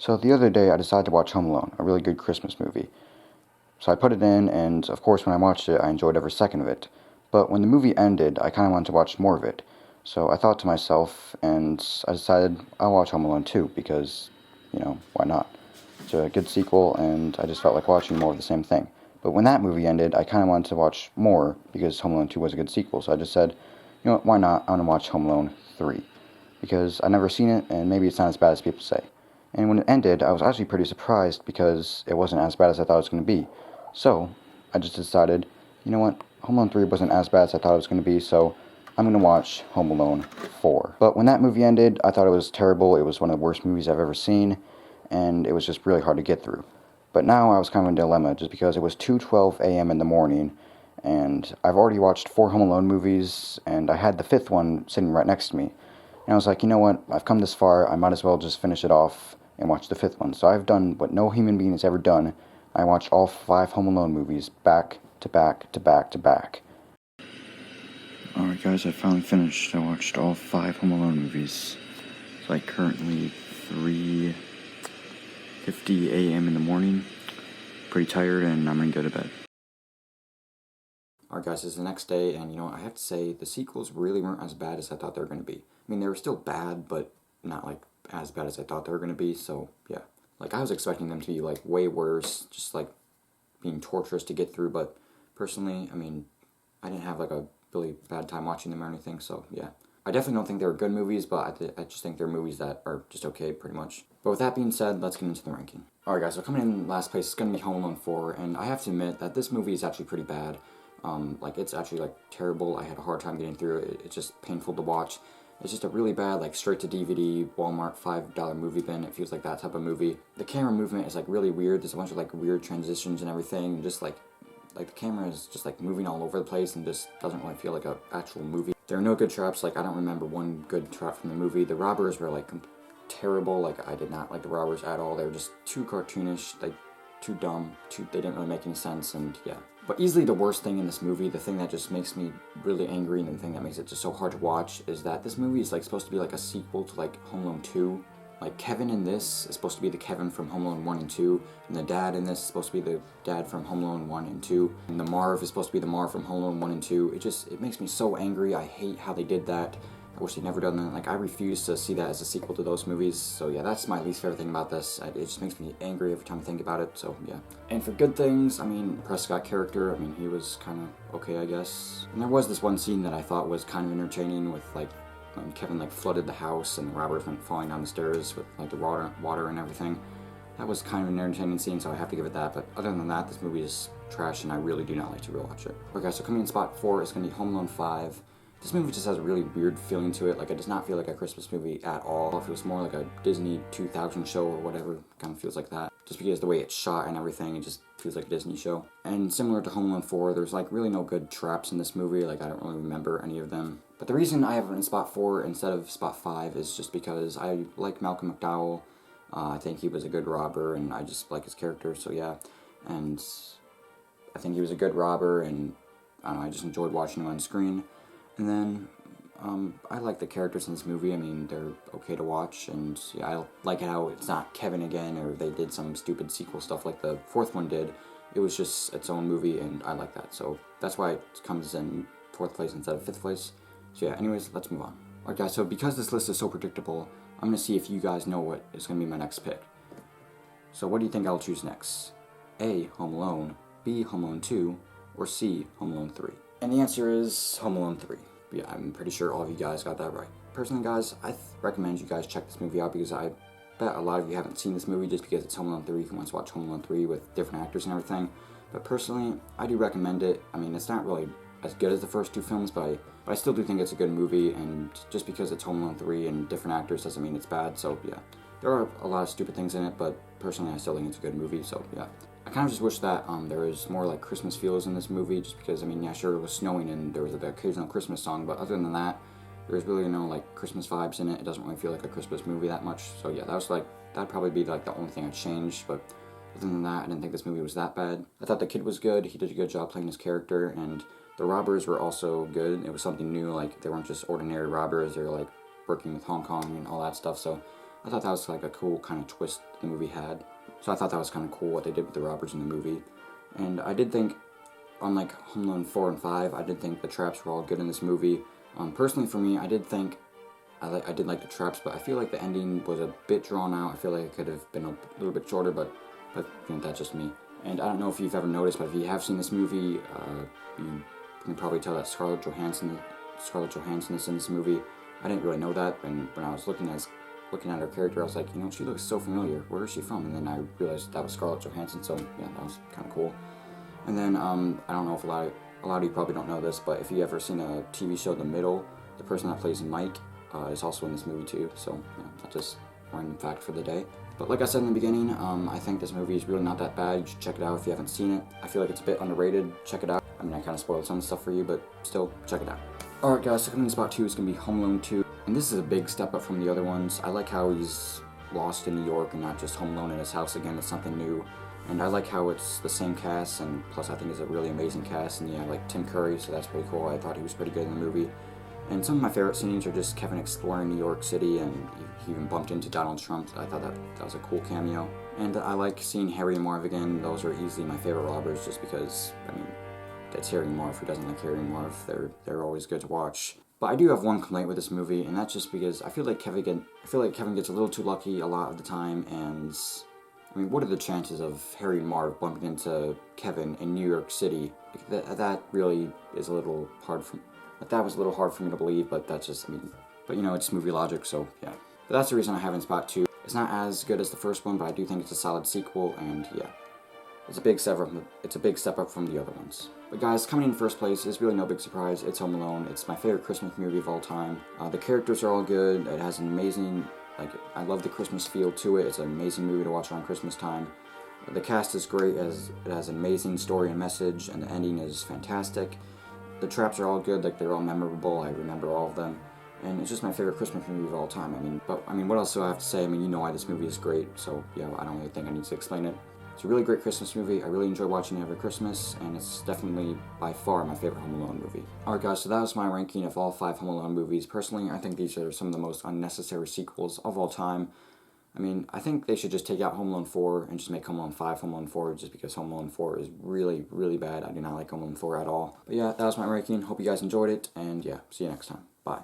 So the other day I decided to watch Home Alone, a really good Christmas movie. So I put it in, and of course when I watched it, I enjoyed every second of it. But when the movie ended, I kind of wanted to watch more of it. So I thought to myself, and I decided I'll watch Home Alone 2, because, why not? It's a good sequel, and I just felt like watching more of the same thing. But when that movie ended, I kind of wanted to watch more, because Home Alone 2 was a good sequel. So I just said, you know what, why not? I want to watch Home Alone 3. Because I've never seen it, and maybe it's not as bad as people say. And when it ended, I was actually pretty surprised because it wasn't as bad as I thought it was going to be. So, I just decided, you know what, Home Alone 3 wasn't as bad as I thought it was going to be, so I'm going to watch Home Alone 4. But when that movie ended, I thought it was terrible. It was one of the worst movies I've ever seen, and it was just really hard to get through. But now I was kind of in a dilemma just because it was 2:12 a.m. in the morning, and I've already watched 4 Home Alone movies, and I had the 5th one sitting right next to me. And I was like, you know what, I've come this far, I might as well just finish it off and watch the 5th one. So I've done what no human being has ever done. I watched all 5 Home Alone movies back to back to back to back. Alright guys, I finally finished. I watched all 5 Home Alone movies. It's like currently 3:50 a.m. in the morning. Pretty tired, and I'm gonna go to bed. Alright guys, it's the next day, and I have to say, the sequels really weren't as bad as I thought they were going to be. I mean, they were still bad, but not, like, as bad as I thought they were going to be, so, yeah. Like, I was expecting them to be, like, way worse, just, like, being torturous to get through, but personally, I mean, I didn't have, like, a really bad time watching them or anything, so, yeah. I definitely don't think they were good movies, but I just think they're movies that are just okay, pretty much. But with that being said, let's get into the ranking. Alright guys, so coming in last place is going to be Home Alone 4, and I have to admit that this movie is actually pretty bad. It's actually, like, terrible. I had a hard time getting through it. It's just painful to watch. It's just a really bad, like, straight-to-DVD, Walmart $5 movie bin. It feels like that type of movie. The camera movement is, like, really weird. There's a bunch of, like, weird transitions and everything. And just, like the camera is just, like, moving all over the place and just doesn't really feel like an actual movie. There are no good traps. Like, I don't remember one good trap from the movie. The robbers were, like, terrible. Like, I did not like the robbers at all. They were just too cartoonish, like, too dumb. They didn't really make any sense, and yeah. But easily the worst thing in this movie, the thing that just makes me really angry and the thing that makes it just so hard to watch, is that this movie is, like, supposed to be like a sequel to, like, Home Alone 2. Like, Kevin in this is supposed to be the Kevin from Home Alone 1 and 2, and the dad in this is supposed to be the dad from Home Alone 1 and 2, and the Marv is supposed to be the Marv from Home Alone 1 and 2. It makes me so angry. I hate how they did that. I wish they'd never done that. Like, I refuse to see that as a sequel to those movies. So yeah, that's my least favorite thing about this. It just makes me angry every time I think about it, so yeah. And for good things, I mean, Prescott character, I mean, he was kind of okay, I guess. And there was this one scene that I thought was kind of entertaining with, like, when Kevin, like, flooded the house and the robbers went falling down the stairs with, like, the water and everything. That was kind of an entertaining scene, so I have to give it that. But other than that, this movie is trash, and I really do not like to rewatch it. Okay, so coming in spot 4 is going to be Home Alone 5. This movie just has a really weird feeling to it. Like, it does not feel like a Christmas movie at all. It feels more like a Disney 2000 show or whatever. It kind of feels like that. Just because the way it's shot and everything, it just feels like a Disney show. And similar to Home Alone 4, there's, like, really no good traps in this movie. Like, I don't really remember any of them. But the reason I have it in spot 4 instead of spot 5 is just because I like Malcolm McDowell. I think he was a good robber, and I just like his character, so yeah. And I think he was a good robber, and I don't know, I just enjoyed watching him on screen. And then, I like the characters in this movie. I mean, they're okay to watch, and yeah, I like how it's not Kevin again, or they did some stupid sequel stuff like the 4th one did. It was just its own movie, and I like that. So that's why it comes in 4th place instead of 5th place. So yeah, anyways, let's move on. Alright guys, so because this list is so predictable, I'm going to see if you guys know what is going to be my next pick. So what do you think I'll choose next? A, Home Alone, B, Home Alone 2, or C, Home Alone 3? And the answer is Home Alone 3. Yeah, I'm pretty sure all of you guys got that right. Personally, guys, I recommend you guys check this movie out because I bet a lot of you haven't seen this movie just because it's Home Alone 3. You can want to watch Home Alone 3 with different actors and everything. But personally, I do recommend it. I mean, it's not really as good as the first 2 films, but I still do think it's a good movie, and just because it's Home Alone 3 and different actors doesn't mean it's bad, so yeah. There are a lot of stupid things in it, but personally I still think it's a good movie, so yeah. I kind of just wish that there was more, like, Christmas feels in this movie, just because, I mean, yeah, sure, it was snowing and there was the occasional Christmas song, but other than that, there's really no, like, Christmas vibes in it. It doesn't really feel like a Christmas movie that much, so yeah, that'd probably be, like, the only thing I'd change, but other than that, I didn't think this movie was that bad. I thought the kid was good. He did a good job playing his character, and the robbers were also good. It was something new. Like, they weren't just ordinary robbers. They were, like, working with Hong Kong and all that stuff. So I thought that was, like, a cool kind of twist the movie had. So I thought that was kind of cool what they did with the robbers in the movie. And I did think, unlike Home Alone 4 and 5, I did think the traps were all good in this movie. Personally for me, I did think I did like the traps, but I feel like the ending was a bit drawn out. I feel like it could have been a little bit shorter, but that's just me. And I don't know if you've ever noticed, but if you have seen this movie, you can probably tell that Scarlett Johansson is in this movie. I didn't really know that, and when I was looking at her character, I was like, she looks so familiar. Where is she from? And then I realized that was Scarlett Johansson. So yeah, that was kind of cool. And then I don't know if a lot of you probably don't know this, but if you ever seen a TV show, The Middle, the person that plays Mike is also in this movie too. So yeah, that's just a random fact for the day. But like I said in the beginning, I think this movie is really not that bad. You should check it out if you haven't seen it. I feel like it's a bit underrated. Check it out. I mean, I kind of spoiled some stuff for you, but still, check it out. Alright guys, so coming in spot 2 is going to be Home Alone 2. And this is a big step up from the other ones. I like how he's lost in New York and not just home alone in his house again. It's something new. And I like how it's the same cast, and plus I think it's a really amazing cast. And yeah, I like Tim Curry, so that's pretty cool. I thought he was pretty good in the movie. And some of my favorite scenes are just Kevin exploring New York City, and he even bumped into Donald Trump. I thought that was a cool cameo. And I like seeing Harry and Marv again. Those are easily my favorite robbers, just because, I mean, it's Harry and Marv. Who doesn't like Harry and Marv? They're always good to watch. But I do have one complaint with this movie, and that's just because I feel like Kevin gets a little too lucky a lot of the time. And I mean, what are the chances of Harry and Marv bumping into Kevin in New York City? That really is a little hard for. That was a little hard for me to believe, but that's just, I mean, but it's movie logic, so yeah. But that's the reason I have in spot 2. It's not as good as the first one, but I do think it's a solid sequel, and yeah. It's a big step up from the other ones. But guys, coming in first place is really no big surprise. It's Home Alone. It's my favorite Christmas movie of all time. The characters are all good. It has an amazing, I love the Christmas feel to it. It's an amazing movie to watch around Christmas time. The cast is great, as it has an amazing story and message, and the ending is fantastic. The traps are all good, they're all memorable. I remember all of them. And it's just my favorite Christmas movie of all time. I mean, what else do I have to say? I mean, you know why this movie is great, so yeah, I don't really think I need to explain it. It's a really great Christmas movie. I really enjoy watching it every Christmas, and it's definitely by far my favorite Home Alone movie. Alright guys, so that was my ranking of all 5 Home Alone movies. Personally, I think these are some of the most unnecessary sequels of all time. I mean, I think they should just take out Home Alone 4 and just make Home Alone 5 Home Alone 4, just because Home Alone 4 is really, really bad. I do not like Home Alone 4 at all. But yeah, that was my ranking. Hope you guys enjoyed it, and yeah, see you next time. Bye.